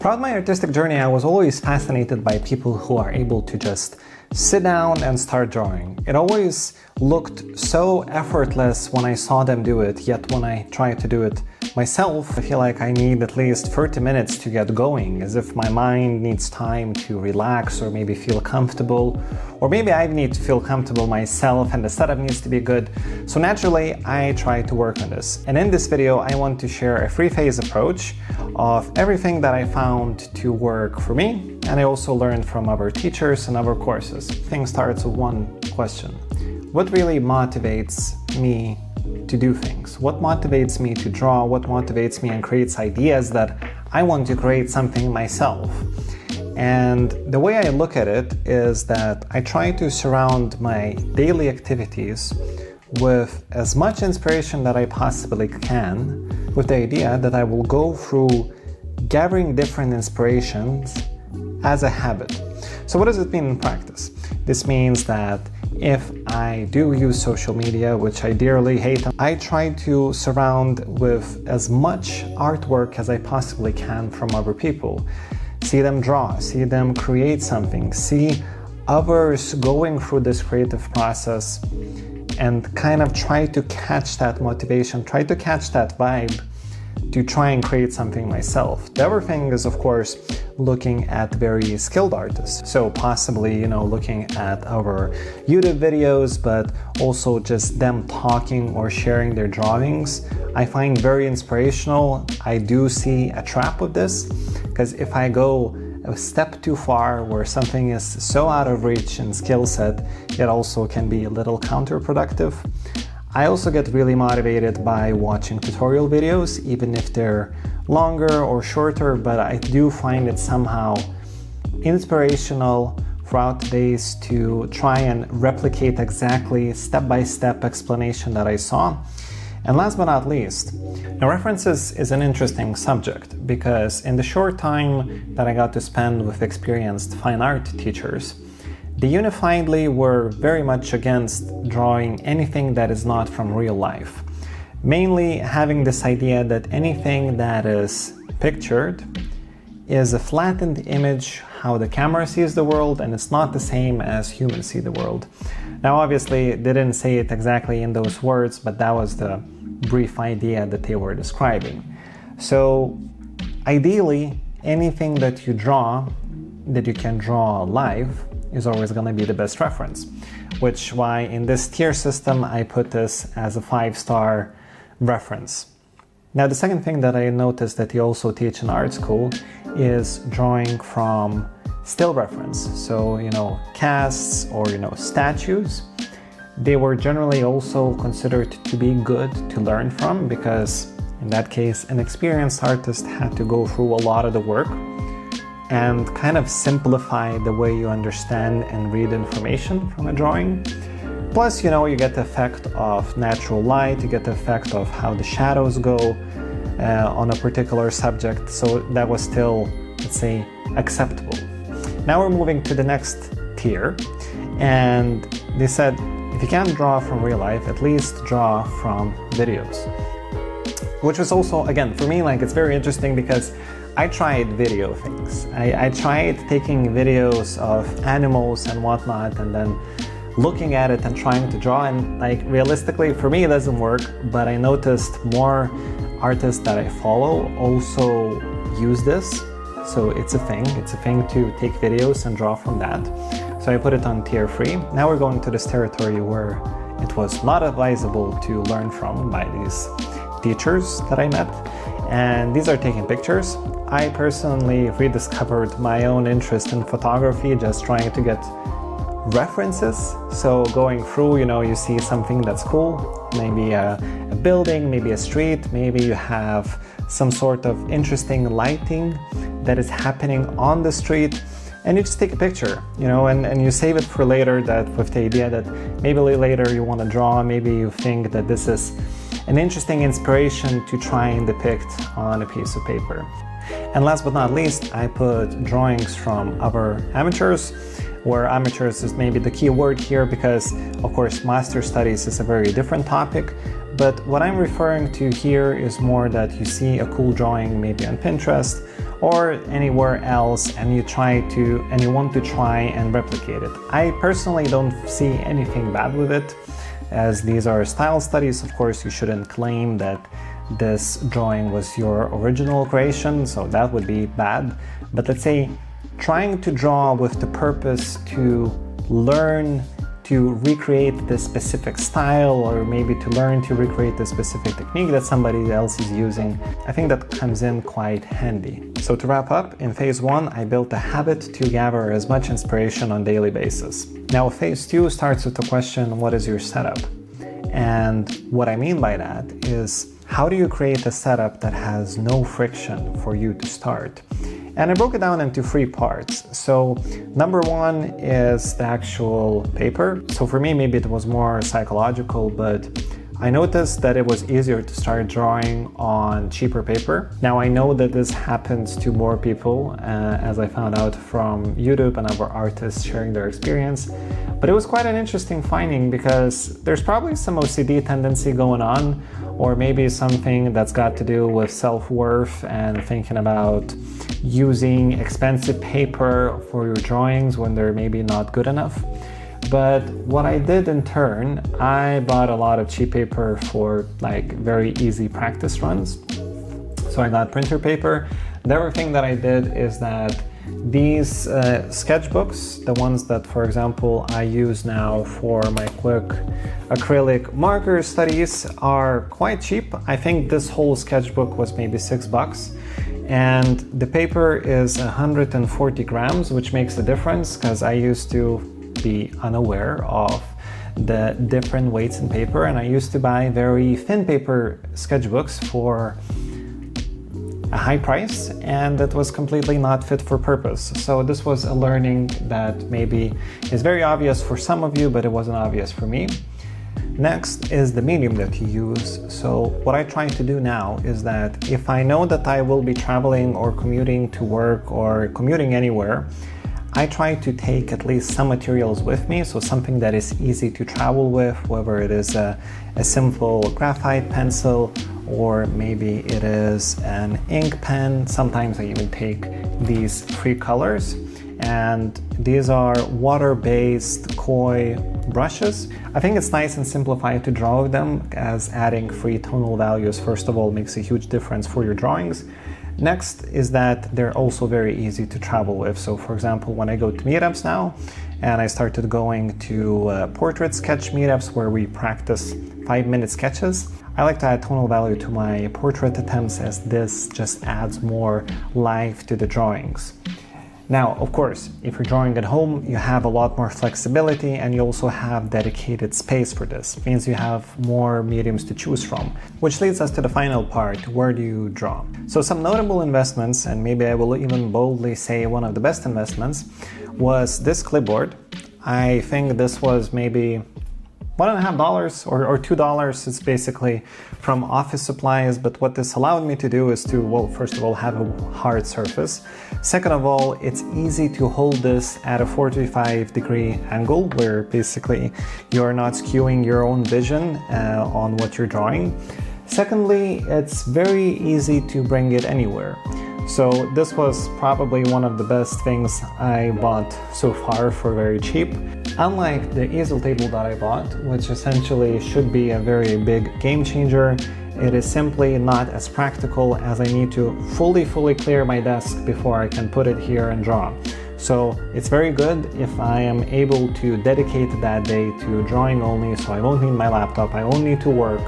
Throughout my artistic journey, I was always fascinated by people who are able to just sit down and start drawing. It always looked so effortless when I saw them do it, yet when I try to do it myself, I feel like I need at least 30 minutes to get going, as if my mind needs time to relax or maybe feel comfortable, or maybe I need to feel comfortable myself and the setup needs to be good. So naturally, I try to work on this. And in this video, I want to share a three-phase approach of everything that I found to work for me, and I also learned from other teachers and other courses. Thing starts with one question. What really motivates me to do things? What motivates me to draw? What motivates me and creates ideas that I want to create something myself? And the way I look at it is that I try to surround my daily activities with as much inspiration that I possibly can, with the idea that I will go through gathering different inspirations as a habit. So what does it mean in practice? This means that if I do use social media, which I dearly hate, I try to surround with as much artwork as I possibly can from other people. See them draw, see them create something, see others going through this creative process, and kind of try to catch that motivation, try to catch that vibe to try and create something myself. The other thing is, of course, looking at very skilled artists. So possibly, looking at our YouTube videos, but also just them talking or sharing their drawings. I find very inspirational. I do see a trap with this, because if I go a step too far where something is so out of reach in skill set, it also can be a little counterproductive. I also get really motivated by watching tutorial videos, even if they're longer or shorter, but I do find it somehow inspirational throughout the days to try and replicate exactly step-by-step explanation that I saw. And last but not least, now references is an interesting subject, because in the short time that I got to spend with experienced fine art teachers, they unifiedly were very much against drawing anything that is not from real life. Mainly having this idea that anything that is pictured is a flattened image, how the camera sees the world, and it's not the same as humans see the world. Now obviously they didn't say it exactly in those words, but that was the brief idea that they were describing. So ideally, anything that you draw, that you can draw live, is always going to be the best reference, which why in this tier system I put this as a 5-star reference. Now the second thing that I noticed that you also teach in art school is drawing from still reference. So casts or statues, they were generally also considered to be good to learn from, because in that case an experienced artist had to go through a lot of the work and kind of simplify the way you understand and read information from a drawing. Plus, you get the effect of natural light, you get the effect of how the shadows go on a particular subject, so that was still, let's say, acceptable. Now we're moving to the next tier, and they said, if you can't draw from real life, at least draw from videos. Which was also, again, for me, it's very interesting, because I tried video things. I tried taking videos of animals and whatnot, and then looking at it and trying to draw, and realistically for me it doesn't work, but I noticed more artists that I follow also use this. So it's a thing to take videos and draw from that. So I put it on tier 3. Now we're going to this territory where it was not advisable to learn from by these teachers that I met. And these are taking pictures. I personally rediscovered my own interest in photography, just trying to get references. So going through, you see something that's cool, maybe a building, maybe a street, maybe you have some sort of interesting lighting that is happening on the street, and you just take a picture, and you save it for later, that with the idea that maybe later you want to draw, maybe you think that this is an interesting inspiration to try and depict on a piece of paper. And last but not least, I put drawings from other amateurs, where amateurs is maybe the key word here, because of course master studies is a very different topic, but what I'm referring to here is more that you see a cool drawing maybe on Pinterest, or anywhere else, and you want to try and replicate it. I personally don't see anything bad with it, as these are style studies. Of course, you shouldn't claim that this drawing was your original creation, so that would be bad. But let's say trying to draw with the purpose to learn to recreate this specific style, or maybe to learn to recreate the specific technique that somebody else is using, I think that comes in quite handy. So to wrap up, in phase 1, I built a habit to gather as much inspiration on a daily basis. Now phase 2 starts with the question, what is your setup? And what I mean by that is, how do you create a setup that has no friction for you to start? And I broke it down into 3 parts. So number 1 is the actual paper. So for me, maybe it was more psychological, but I noticed that it was easier to start drawing on cheaper paper. Now I know that this happens to more people, as I found out from YouTube and other artists sharing their experience. But it was quite an interesting finding, because there's probably some OCD tendency going on, or maybe something that's got to do with self-worth and thinking about using expensive paper for your drawings when they're maybe not good enough. But what I did in turn, I bought a lot of cheap paper for like very easy practice runs. So I got printer paper. The other thing that I did is that these sketchbooks, the ones that, for example, I use now for my quick acrylic marker studies, are quite cheap. I think this whole sketchbook was maybe $6. And the paper is 140 grams, which makes a difference, because I used to be unaware of the different weights in paper, and I used to buy very thin paper sketchbooks for a high price, and it was completely not fit for purpose. So this was a learning that maybe is very obvious for some of you, but it wasn't obvious for me. Next is the medium that you use. So what I try to do now is that if I know that I will be traveling or commuting to work or commuting anywhere, I try to take at least some materials with me, so something that is easy to travel with, whether it is a simple graphite pencil, or maybe it is an ink pen. Sometimes I even take these 3 colors, and these are water-based koi brushes. I think it's nice and simplified to draw with them, as adding 3 tonal values, first of all, makes a huge difference for your drawings. Next is that they're also very easy to travel with. So for example, when I go to meetups now, and I started going to portrait sketch meetups where we practice 5-minute sketches, I like to add tonal value to my portrait attempts, as this just adds more life to the drawings. Now, of course, if you're drawing at home, you have a lot more flexibility, and you also have dedicated space for this. It means you have more mediums to choose from, which leads us to the final part, where do you draw? So some notable investments, and maybe I will even boldly say one of the best investments, was this clipboard. I think this was maybe $1.50 or $2. It's basically from Office Supplies, but what this allowed me to do is to, well, first of all, have a hard surface. Second of all, it's easy to hold this at a 45-degree angle, where basically you're not skewing your own vision on what you're drawing. Secondly, it's very easy to bring it anywhere. So this was probably one of the best things I bought so far for very cheap. Unlike the easel table that I bought, which essentially should be a very big game changer, it is simply not as practical, as I need to fully clear my desk before I can put it here and draw. So it's very good if I am able to dedicate that day to drawing only, so I won't need my laptop, I won't need to work,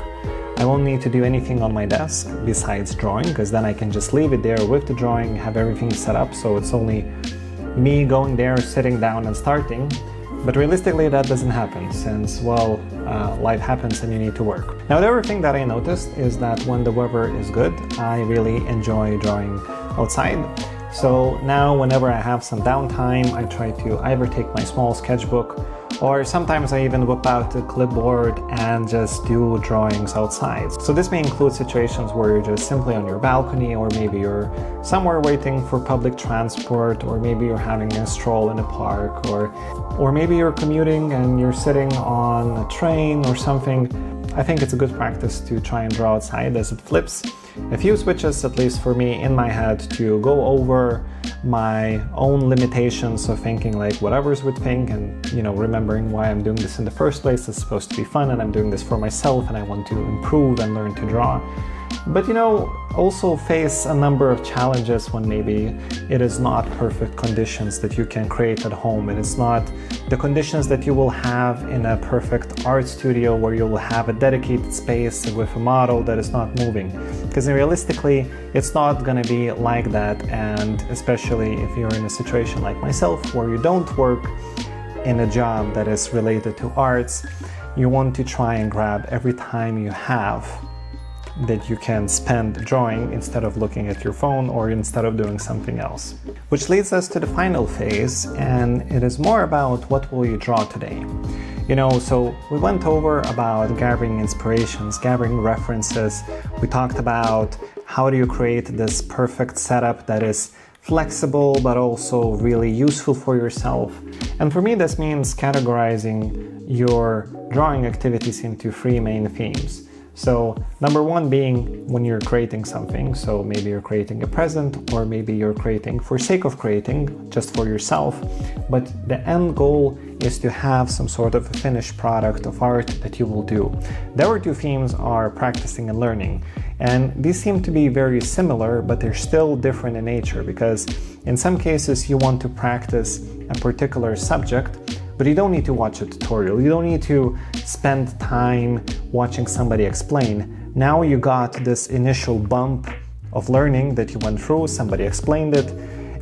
I won't need to do anything on my desk besides drawing, because then I can just leave it there with the drawing, have everything set up, so it's only me going there, sitting down and starting. But realistically, that doesn't happen, since, well, life happens and you need to work. Now, the other thing that I noticed is that when the weather is good, I really enjoy drawing outside. So now, whenever I have some downtime, I try to either take my small sketchbook, or sometimes I even whip out a clipboard and just do drawings outside. So this may include situations where you're just simply on your balcony, or maybe you're somewhere waiting for public transport, or maybe you're having a stroll in a park, or maybe you're commuting and you're sitting on a train or something. I think it's a good practice to try and draw outside as it flips. A few switches, at least for me, in my head to go over my own limitations of thinking like whatever's with pink and, remembering why I'm doing this in the first place. It's supposed to be fun and I'm doing this for myself and I want to improve and learn to draw. But also face a number of challenges when maybe it is not perfect conditions that you can create at home. And it's not the conditions that you will have in a perfect art studio where you will have a dedicated space with a model that is not moving. Because realistically, it's not going to be like that. And especially if you're in a situation like myself where you don't work in a job that is related to arts, you want to try and grab every time you have that you can spend drawing instead of looking at your phone or instead of doing something else. Which leads us to the final phase, and it is more about what will you draw today. So we went over about gathering inspirations, gathering references. We talked about how do you create this perfect setup that is flexible but also really useful for yourself. And for me, this means categorizing your drawing activities into 3 main themes. So number 1 being when you're creating something, so maybe you're creating a present or maybe you're creating for sake of creating, just for yourself, but the end goal is to have some sort of a finished product of art that you will do. The other 2 themes are practicing and learning, and these seem to be very similar, but they're still different in nature because in some cases you want to practice a particular subject, but you don't need to watch a tutorial. You don't need to spend time watching somebody explain. Now you got this initial bump of learning that you went through, somebody explained it,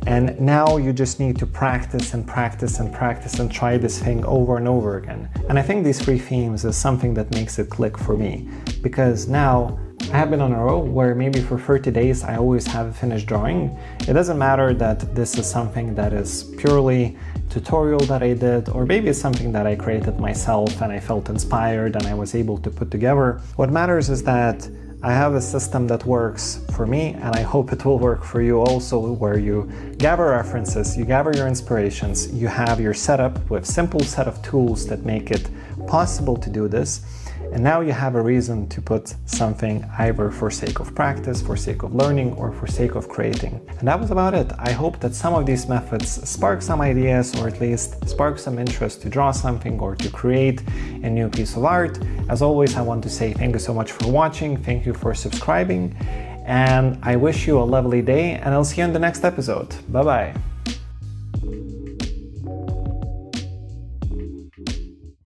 and now you just need to practice and practice and practice and try this thing over and over again. And I think these 3 themes is something that makes it click for me, because now I have been on a row where maybe for 30 days I always have a finished drawing. It doesn't matter that this is something that is purely tutorial that I did, or maybe it's something that I created myself and I felt inspired and I was able to put together. What matters is that I have a system that works for me, and I hope it will work for you also, where you gather references, you gather your inspirations, you have your setup with simple set of tools that make it possible to do this. And now you have a reason to put something either for sake of practice, for sake of learning, or for sake of creating. And that was about it. I hope that some of these methods spark some ideas, or at least spark some interest to draw something or to create a new piece of art. As always, I want to say thank you so much for watching. Thank you for subscribing. And I wish you a lovely day, and I'll see you in the next episode. Bye-bye.